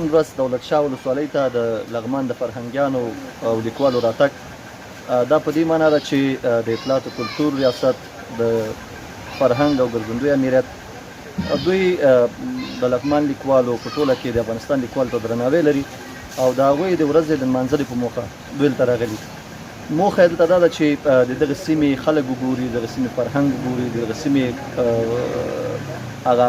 نن ورځ دولت شاه ولسوالۍ ته د لغمان د فرهنګیانو او لیکوالو راتګ دا په دې معنا ده چې د اطلاعات او کلتور ریاست د فرهنګ او ګرځندوی امنیت دوی د لغمان لیکوالو په ټوله کې د افغانستان لیکوالو ته درناوی لري او د هغوی د ورځې د نمانځلې په موخه دوی دلته راغلي. موخه یې دلته دا ده چې د دغه سیمې خلک وګوري، دغه سیمې فرهنګ وګوري، دغه سیمې هغه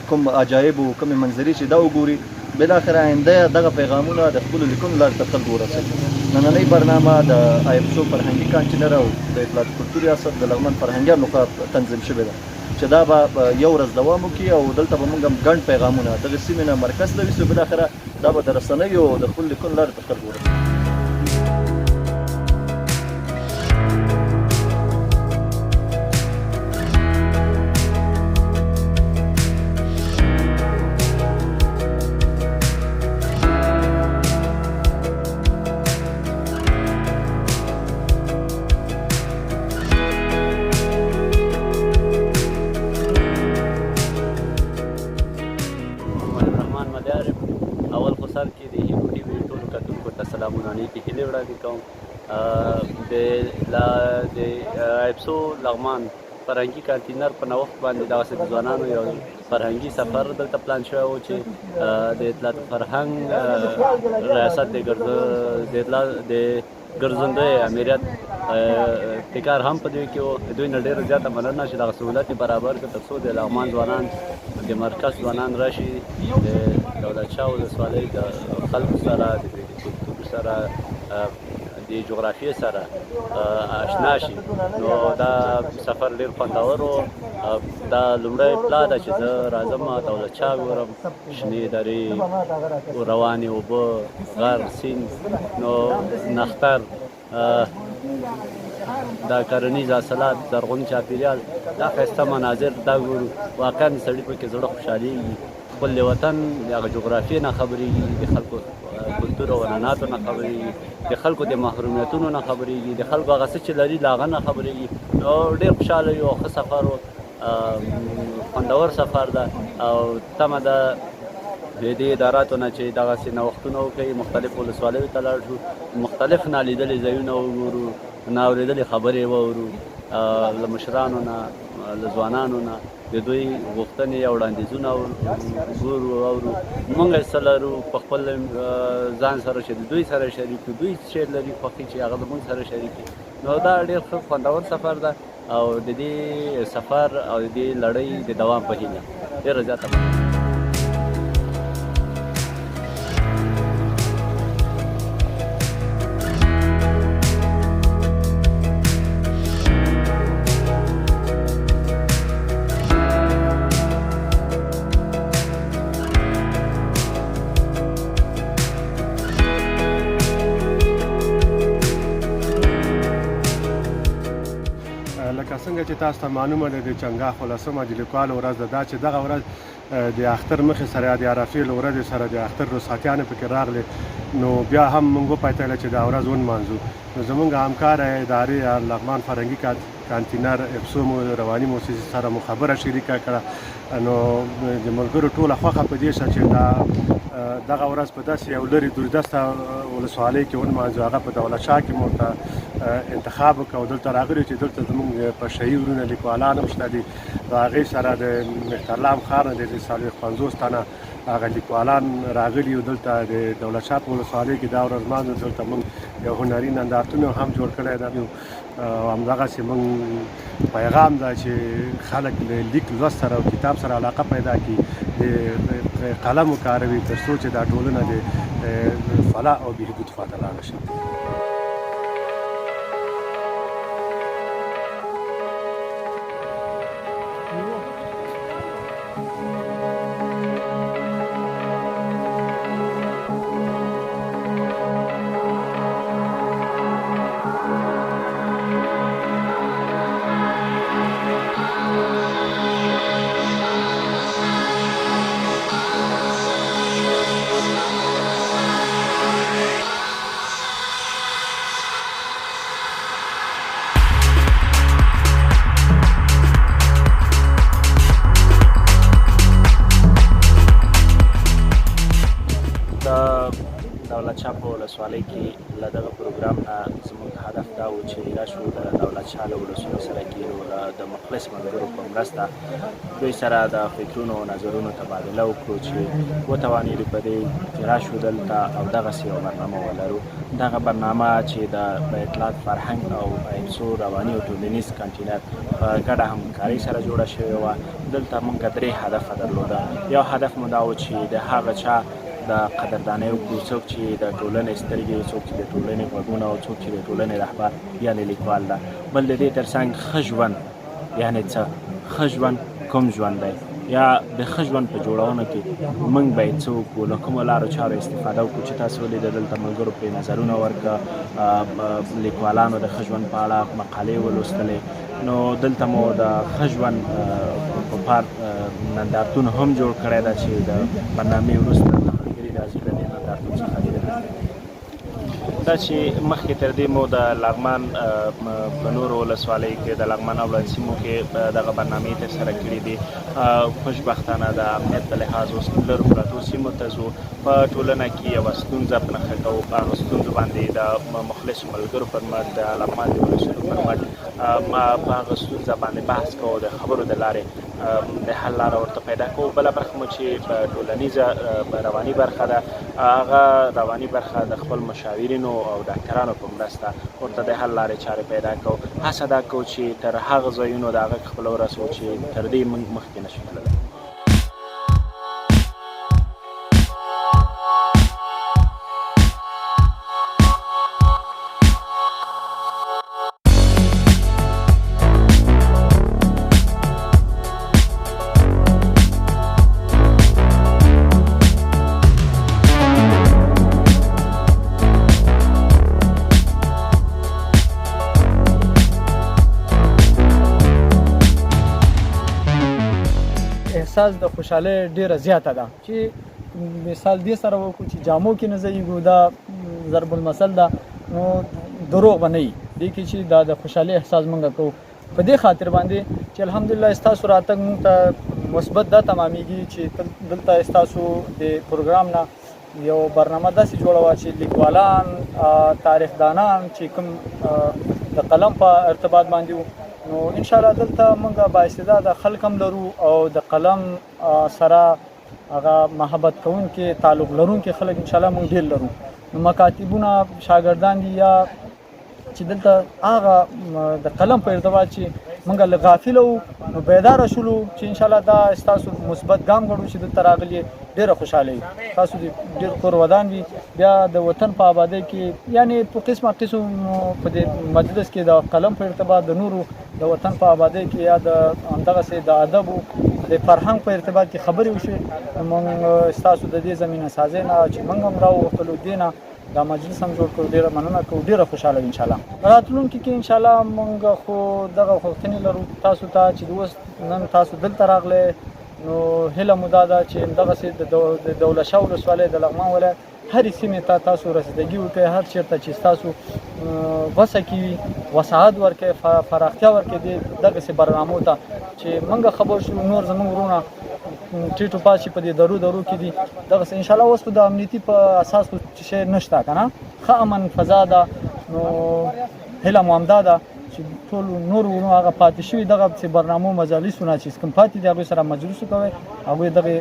کوم عجایب او کومې منظرې چې دا وګوري، بالاخره آینده دغه پیغامونه د خپلو لیکنو لارې ته خلکو ورسوي. نننۍ برنامه د ایپسو فرهنګي کانټینر او د اطلاعات کلتور ریاست د لغمان فرهنګیانو لخوا تنظیم شوې ده چې دا به یو ورځ دوام وکړي او دلته به موږ هم ګڼ پیغامونه دغه سیمې نه مرکز ته یوسو. بالاخره دا به د رسنیو د خپلو لیکنو لارې ته خلکو ورسوي. اول خو سر کې د هیپو ټي وي ټولو کتونکو ته سلامونه نیکې هیلې وړاندې کوم. د ایپسو لغمان فرهنګي کانټینر په نوښت باندې دغسې د ځوانانو یو فرهنګي سفر دلته پلان شوی و چې د اطلاعات فرهنګ ریاست د ګرځندوی امریت ابتکار هم په دوی کې و. دوی نه ډېره زیاته مننه چې دغه سهولت یې برابر کړ تر څو د لغمان ځوانان د مرکز ځوانان راشي د دولت شاه ولسوالۍ د خلکو سره د کلتور سره د جغرافیې سره اشنا شي. نو دا سفر ډېر خوندور و. دا لومړی پلا ده چې زه راځم دولت شاه ګورم، شنې درې، روانې اوبه، غر، سیند، نو نختر، دا کرنیز حاصلات، زرغون چاپېریال، دا ښایسته مناظر دا ګورو. واقعا د سړي پکې زړه خوشحالېږي. خپل د وطن د هغه جغرافیې نه خبرېږي، د خلکو کلتور او عنعناتو نه خبرېږي، د خلکو د محرومیتونو نه خبرېږي، د خلکو هغه څه چې لري له هغه نه خبرېږي. نو ډېر خوشحاله یو ښه سفر و، خوندور سفر ده او تمه ده د دې اداراتو نه چې دغسې نوښتونه وکړي، مختلفو ولسوالیو ته لاړ شو، مختلف نالیدلي ځایونه وګورو، ناورېدلې خبرې واورو، له مشرانو نه، له ځوانانو نه د دوی غوښتنې او وړاندیزونه ګورو اورو. موږ یې څه لرو په خپل ځان سره چې د دوی سره شریک کړو، دوی څه لري خوښي چې هغه زموږ سره شریک کړي. نو دا ډېر ښه خوندور سفر ده او د دې سفر او د دې لړۍ د دوام په هیله ډېره زیاته مننه. لکه څنګه چې تاسو ته معلومه ده د چنګاښ 18مه د لیکوالو ورځ ده، دا چې دغه ورځ د اختر مخې سره د عرفې له ورځې سره د اختر رخصتیانې پکې راغلې، نو بیا هم موږ وپیتله چې دا ورځ ونمانځو. نو زموږ همکاره ادارې لغمان فرهنګي کانټینر ایپسو رواني موسسې سره مو خبره شریکه کړه. نو د ملګرو ټوله خوښه په دې شوه چې دغه ورځ په داسې یو لرې دوردسته ولسوالۍ کې ونمانځو. هغه په دولت شاه کې مو ته انتخاب وکړو. دلته راغلي چې دلته زموږ په شهي ورونه لیکوالان هم شته دي، د هغې سره د مهترلام ښار نه د 450 تنه هغه لیکوالان راغلي وو. دلته د دولت شاه په ولسوالۍ کې دا ورځ لمانځو. دلته موږ یو هنري نندارتون هم جوړ کړی ده او همدغسې موږ پیغام ده چې خلک له لیک لوست سره او کتاب سره علاقه پیدا کړي، د قلم وکاروي تر څو چې دا ټولنه د فلاح او بهبود خواته لاړه شي. ولسوالۍ کې له دغه پروګرام نه زموږ هدف دا و چې راشو د دولت شاه له ولسونو سره کېنو د مخلص ملګرو په مرسته دوی سره د فکرونو او نظرونو تبادله وکړو چې وتوانېدو په دې چې راشو دلته او دغسې یوه برنامه ولرو. دغه برنامه چې د اطلاعات فرهنګ او ایمسو رواني او ټولنیز کانټینر په ګډه همکارۍ سره جوړه شوې وه. دلته موږ 3 هدفه درلوده. یو هدف مو دا و چې د هغه چا د قدردانۍ وکړو څوک چې د ټولنې سترګې، څوک چې د ټولنې غوږونه او څوک چې د ټولنې رهبر یعنې لیکوال ده. بل د دې ترڅنګ ښه ژوند یعنې څه، ښه ژوند کوم ژوند دی یا د ښه ژوند په جوړونه کې موږ باید څه وکړو، له کومو لارو چارو استفاده وکړو چې تاسو ولیده دلته ملګرو پرې نظرونه ورکړه، لیکوالانو د ښه ژوند په اړه مقالې ولوستلې. نو دلته مو د ښه ژوند په پار نندارتون هم جوړ کړی ده چې د برنامې وروسته ملګري راځي د دې نندارتون څخه لیدنه کوي. دا چې مخکې تر دې مو د لغمان په نورو ولسوالیو کې د لغمان او لوړ سیمو کې دغه برنامې ترسره کړي دي. خوشبختانه د امنیت په لحاظ اوس لرو پرتو سیمو ته ځو، په ټولنه کې یوه ستونزه په نښه کوو، په هغه ستونزو باندې د مخلصو ملګرو پر مټ د لغمان د ولسونو پر مټ په هغه ستونزه باندې بحث کوو، د خبرو د لارې د حل لاره ورته پیدا کوو. بله برخه مو چې په ټولنیزه رواني برخه ده، هغه رواني برخه د خپل مشاورینو او ډاکټرانو په مرسته ورته د حل لارې چارې پیدا کوو. هڅه دا کوو چې تر هغه ځایونو د هغه خپله ورسوو چې تر دې موږ مخکې نشو تللی. احساس د خوشحالۍ ډیره زیاته ده چې مثال دې سره وکړو چې جامو کې نه ځایږو، دا ضرب المثل ده، نو دروغ به نه وي دې کې چې دا د خوشحالۍ احساس موږ کوو. په دې خاطر باندې چې الحمدلله ستاسو راتګ موږ ته مثبت دا تمامیږي چې دلته ستاسو د پروګرام نه یو برنامه داسې جوړه وه چې لیکوالان، تاریخدانان چې کوم د قلم په ارتباط باندې وو، نو انشاءالله دلته موږ بااستعداده خلک هم لرو او د قلم سره هغه محبت کوونکي تعلق لرونکي خلک انشاءالله موږ ډېر لرو. نو مکاتبونه شاګردان دي یا چې دلته هغه د قلم په ارتباط چې موږ له غافله وو نو بیداره شولو چې انشاءالله دا ستاسو مثبت ګام ګڼو چې دلته راغلي ډېره خوشحاله وي. تاسو دې ډېر کور ودان وي، بیا د وطن په آبادۍ کې یعنې په قسمه قسم په دې مجلس کې د قلم په ارتباط د نورو د وطن په آبادۍ کې یا د همدغسې د ادب د فرهنګ په ارتباط کې خبرې وشي. موږ ستاسو د دې زمینه سازۍ نه چې موږ هم راوغوښتلو دې نه دا مجلس هم جوړ کړو، ډېره مننه کوو، ډېره خوشحاله وي انشاءالله. راتلونکي کې انشاءالله موږ خو دغه غوښتنې لرو تاسو ته چې اوس نن تاسو دلته راغلی، نو هیله مو دا ده چې همدغسې د دولت شاه ولسوالۍ د لغمان ولایت هرې سیمې ته تاسو رسیدګي وکړئ، هر چېرته چې ستاسو وسه کې وي وسعت ورکړئ، پراختیا ورکړئ دغسې برنامو ته چې موږ خبر شو نور زموږ وروڼه ټیټو پاس چې په دې درو کې دي دغسې انشاءالله. اوس خو د امنیتي په اساس خو شی نشته که نه، ښه امن فضا ده. نو هیله مو همدا ده چې ټول نور وروڼو هغه پاتې شوي دغسې برنامو مجالسونه چې کوم پاتې دي هغوی سره مجلس وکوئ، هغوی دغې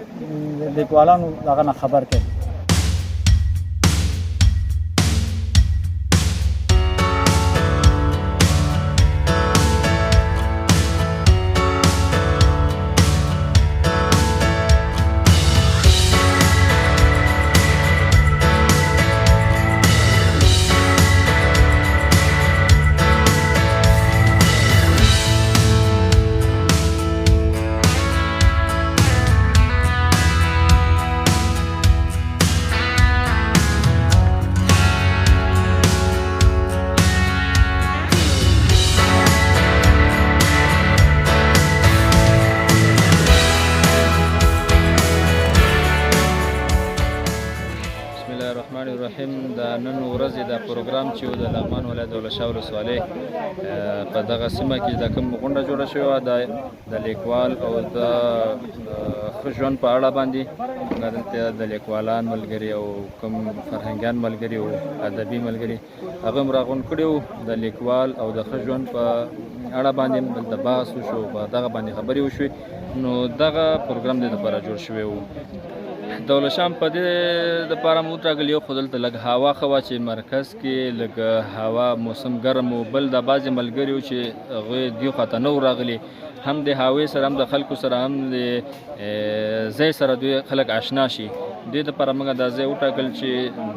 لیکوالانو هغه نه خبر کړئ. د نن ورځې د پروګرام چې د لغمان ولایت دولت شاه ولسوالۍ په دغه سیمه کې د کوم غونډه جوړه شوې وه د لیکوال او د ښه ژوند په اړه باندې موږ دلته د لیکوالان ملګري او کوم فرهنګیان ملګري او ادبي ملګري هغه هم راغونډ کړي وو د لیکوال او د ښه ژوند په اړه باندې دلته بحث وشو په دغه باندې خبرې وشوې نو دغه پروګرام د لپاره جوړ شوی و دولت شام په دې دپاره مو وټاکل یو خو دلته لږ هوا ښه وه چې مرکز کې لږ هوا موسم ګرم و بل د بعضې ملګري وو چې هغوی دې خواته نه و راغلي هم د هوې سره هم د خلکو سره هم د ځای سره دوی خلک آشنا شي دې دپاره موږ دا ځای وټاکل چې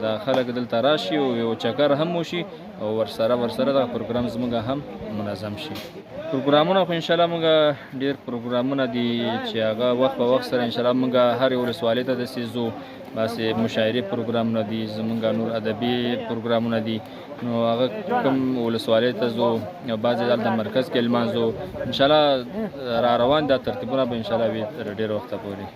د خلک دلته راشي او یو چکر هم وشي او ورسره دغه پروګرام زموږ هم منظم شي پروګرامونه خو انشاءالله موږ ډېر پروګرامونه دي چې هغه وخت په وخت سره انشاءالله موږ هرې ولسوالۍ ته داسې ځو باسې مشاعرې پروګرامونه دي زموږ نور ادبي پروګرامونه دي نو هغه کوم ولسوالۍ ته ځو او بعضې دلته مرکز کې لمانځو انشاءالله را روان دا ترتیبونه به انشاءالله وي تر ډېر وخته پورې